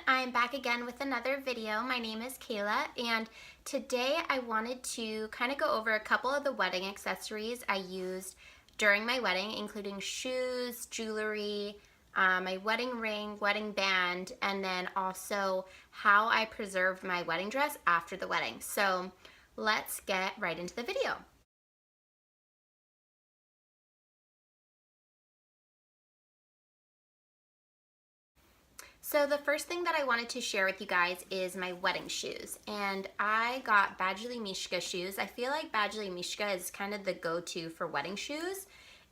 I'm back again with another video. My name is Kayla, and today I wanted to kind of go over a couple of the wedding accessories I used during my wedding, including shoes, jewelry, my wedding ring, wedding band, and then also how I preserved my wedding dress after the wedding. So let's get right into the video. So the first thing that I wanted to share with you guys is my wedding shoes. And I got Badgley Mischka shoes. I feel like Badgley Mischka is kind of the go-to for wedding shoes.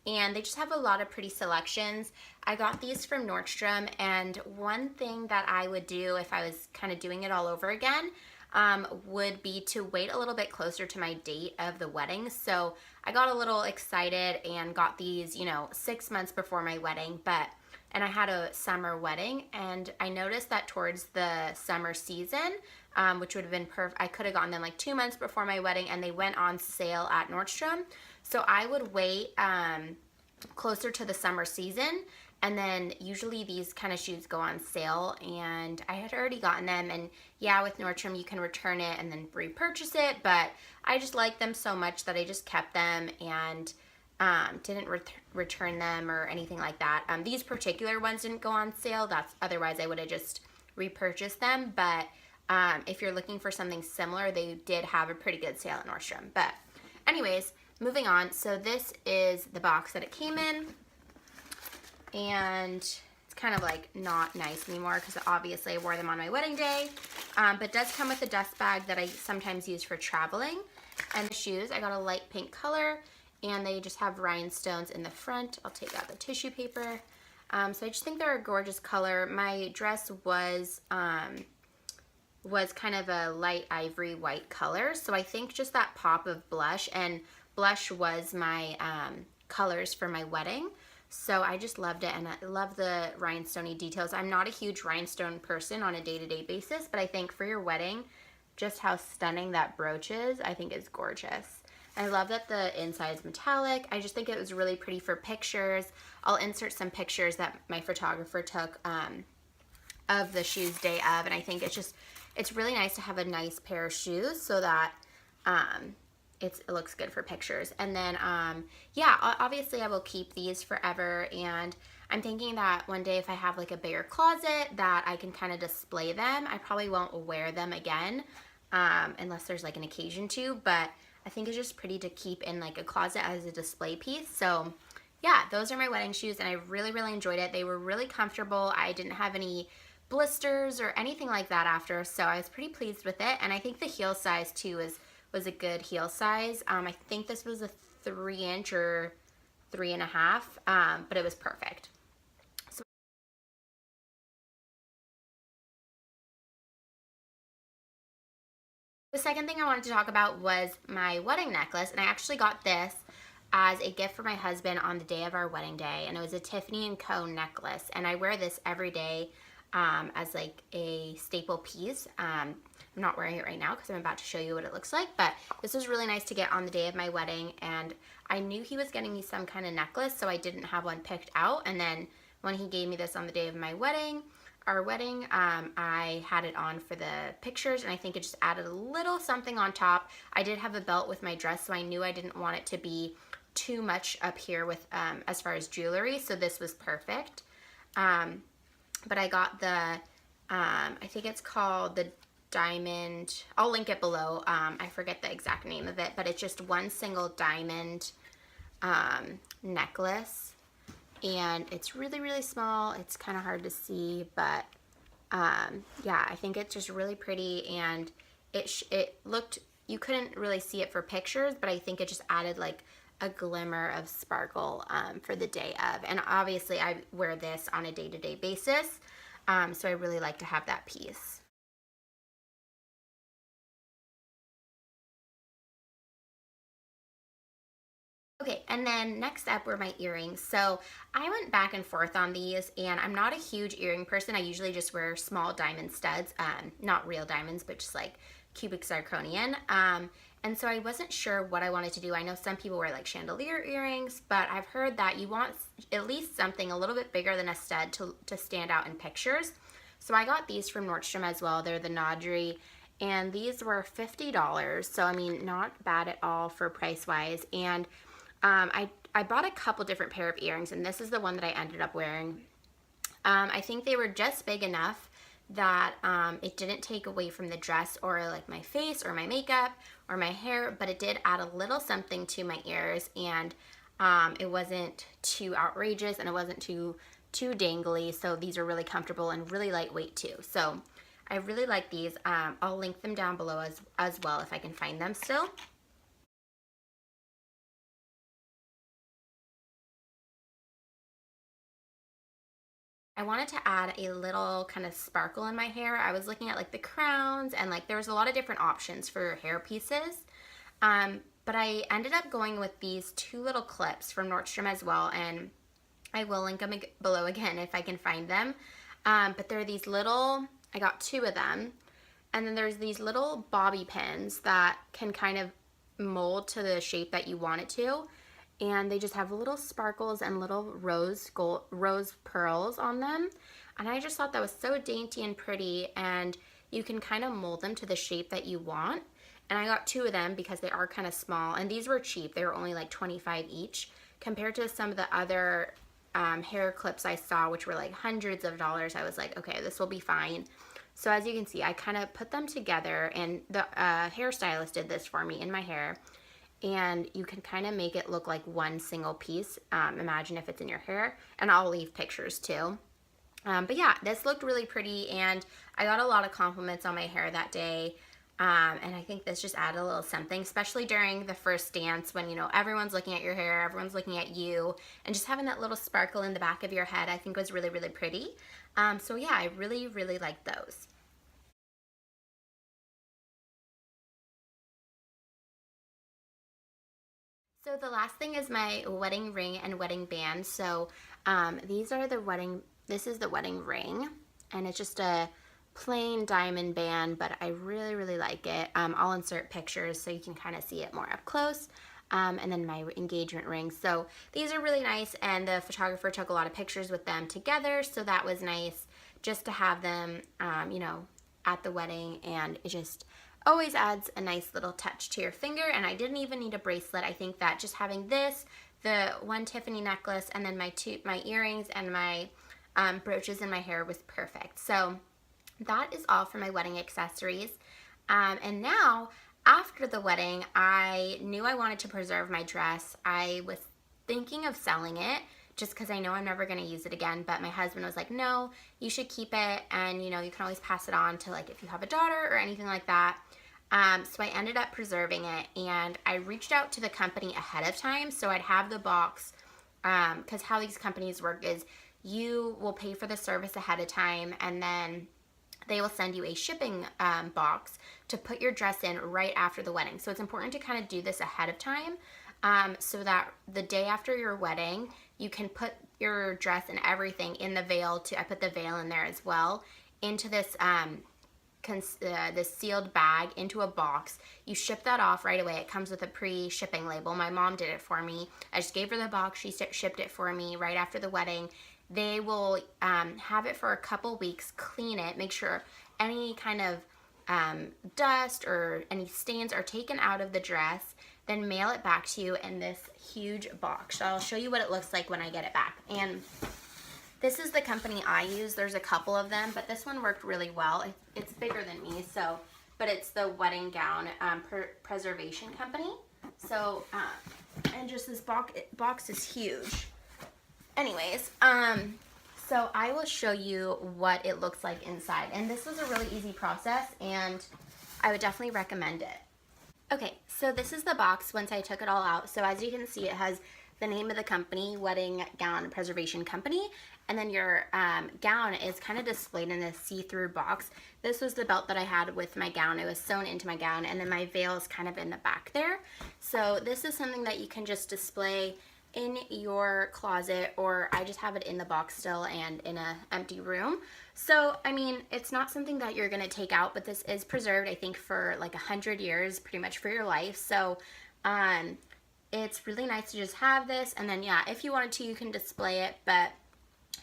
And they just have a lot of pretty selections. I got these from Nordstrom, and one thing that I would do if I was kind of doing it all over again would be to wait a little bit closer to my date of the wedding. So I got a little excited and got these, 6 months before my wedding, and I had a summer wedding, and I noticed that towards the summer season, which would have been perfect, I could have gotten them like 2 months before my wedding, and they went on sale at Nordstrom. So I would wait closer to the summer season, and then usually these kind of shoes go on sale, and I had already gotten them, and yeah, with Nordstrom you can return it and then repurchase it, but I just liked them so much that I just kept them and didn't return them or anything like that. These particular ones didn't go on sale. Otherwise I would have just repurchased them, but if you're looking for something similar, they did have a pretty good sale at Nordstrom. But anyways, moving on. So this is the box that it came in, and it's kind of like not nice anymore because obviously I wore them on my wedding day, but it does come with a dust bag that I sometimes use for traveling. And the shoes, I got a light pink color, and they just have rhinestones in the front. I'll take out the tissue paper. So I just think they're a gorgeous color. My dress was kind of a light ivory white color, so I think just that pop of blush, and blush was my colors for my wedding. So I just loved it, and I love the rhinestoney details. I'm not a huge rhinestone person on a day-to-day basis, but I think for your wedding, just how stunning that brooch is, I think is gorgeous. I love that the inside is metallic. I just think it was really pretty for pictures. I'll insert some pictures that my photographer took of the shoes day of, and I think it's really nice to have a nice pair of shoes so that it looks good for pictures. And then yeah, obviously I will keep these forever, and I'm thinking that one day if I have like a bigger closet that I can kind of display them. I probably won't wear them again unless there's like an occasion to, but I think it's just pretty to keep in like a closet as a display piece. So yeah, those are my wedding shoes, and I really, really enjoyed it. They were really comfortable. I didn't have any blisters or anything like that after, so I was pretty pleased with it. And I think the heel size too was a good heel size. I think this was a 3-inch or 3.5, but it was perfect. The second thing I wanted to talk about was my wedding necklace, and I actually got this as a gift for my husband on the day of our wedding day, and it was a Tiffany & Co. necklace, and I wear this every day as like a staple piece. I'm not wearing it right now because I'm about to show you what it looks like, but this was really nice to get on the day of my wedding, and I knew he was getting me some kind of necklace, so I didn't have one picked out, and then when he gave me this on the day of my wedding, I had it on for the pictures, and I think it just added a little something on top. I did have a belt with my dress, so I knew I didn't want it to be too much up here with as far as jewelry, so this was perfect. But I got the, I think it's called the diamond, I'll link it below, I forget the exact name of it, but it's just one single diamond necklace. And it's really, really small. It's kind of hard to see, but yeah, I think it's just really pretty, and it looked, you couldn't really see it for pictures, but I think it just added like a glimmer of sparkle for the day of. And obviously I wear this on a day-to-day basis, so I really like to have that piece. Okay, and then next up were my earrings. So I went back and forth on these, and I'm not a huge earring person. I usually just wear small diamond studs, not real diamonds, but just like cubic zirconian. And so I wasn't sure what I wanted to do. I know some people wear like chandelier earrings, but I've heard that you want at least something a little bit bigger than a stud to stand out in pictures. So I got these from Nordstrom as well. They're the Naudry, and these were $50. So I mean, not bad at all for price wise. And I bought a couple different pair of earrings, and this is the one that I ended up wearing. I think they were just big enough that it didn't take away from the dress or like my face or my makeup or my hair, but it did add a little something to my ears, and it wasn't too outrageous and it wasn't too dangly. So these are really comfortable and really lightweight too. So I really like these. I'll link them down below as well if I can find them still. I wanted to add a little kind of sparkle in my hair. I was looking at like the crowns, and like there was a lot of different options for hair pieces. But I ended up going with these two little clips from Nordstrom as well, and I will link them below again if I can find them. But they're these little, I got two of them, and then there's these little bobby pins that can kind of mold to the shape that you want it to. And they just have little sparkles and little rose pearls on them. And I just thought that was so dainty and pretty, and you can kind of mold them to the shape that you want. And I got two of them because they are kind of small, and these were cheap. They were only like $25 each compared to some of the other hair clips I saw, which were like hundreds of dollars. I was like, okay, this will be fine. So as you can see, I kind of put them together, and the hairstylist did this for me in my hair. And you can kind of make it look like one single piece. Imagine if it's in your hair, and I'll leave pictures too. But yeah, this looked really pretty, and I got a lot of compliments on my hair that day. And I think this just added a little something, especially during the first dance when, you know, everyone's looking at your hair, everyone's looking at you, and just having that little sparkle in the back of your head, I think was really, really pretty. So yeah, I really, really liked those. So the last thing is my wedding ring and wedding band. So these are the wedding, this is the wedding ring, and it's just a plain diamond band, but I really, really like it. I'll insert pictures so you can kind of see it more up close. And then my engagement ring. So these are really nice, and the photographer took a lot of pictures with them together, so that was nice just to have them, you know, at the wedding, and it just always adds a nice little touch to your finger. And I didn't even need a bracelet. I think that just having this, the one Tiffany necklace, and then my earrings and my brooches in my hair was perfect. So that is all for my wedding accessories. And now, after the wedding, I knew I wanted to preserve my dress. I was thinking of selling it just because I know I'm never going to use it again, but my husband was like, no, you should keep it, and you know, you can always pass it on to, like, if you have a daughter or anything like that. So I ended up preserving it, and I reached out to the company ahead of time so I'd have the box, because how these companies work is you will pay for the service ahead of time, and then they will send you a shipping box to put your dress in right after the wedding. So it's important to kind of do this ahead of time, so that the day after your wedding, you can put your dress and everything in the veil. I put the veil in there as well, into this this sealed bag, into a box. You ship that off right away. It comes with a pre-shipping label. My mom did it for me. I just gave her the box. She shipped it for me right after the wedding. They will have it for a couple weeks, clean it, make sure any kind of dust or any stains are taken out of the dress, then mail it back to you in this huge box. So I'll show you what it looks like when I get it back. And this is the company I use. There's a couple of them, but this one worked really well. It's bigger than me, so, but it's the Wedding Gown Preservation Company. So, and just this box is huge. Anyways, so I will show you what it looks like inside. And this was a really easy process, and I would definitely recommend it. Okay, so this is the box once I took it all out. So as you can see, it has the name of the company, Wedding Gown Preservation Company, and then your gown is kind of displayed in this see-through box. This was the belt that I had with my gown. It was sewn into my gown, and then my veil is kind of in the back there. So this is something that you can just display in your closet, or I just have it in the box still and in an empty room. So I mean, it's not something that you're gonna take out, but this is preserved, I think, for like 100 years, pretty much for your life. So it's really nice to just have this, and then yeah, if you wanted to, you can display it, but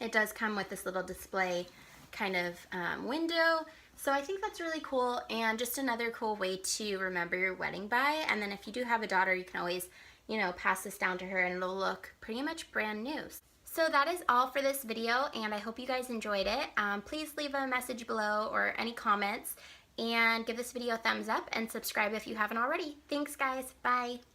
it does come with this little display kind of window. So I think that's really cool, and just another cool way to remember your wedding by. And then if you do have a daughter, you can always, you know, pass this down to her and it'll look pretty much brand new. So that is all for this video, and I hope you guys enjoyed it. Please leave a message below or any comments, and give this video a thumbs up and subscribe if you haven't already. Thanks guys, bye.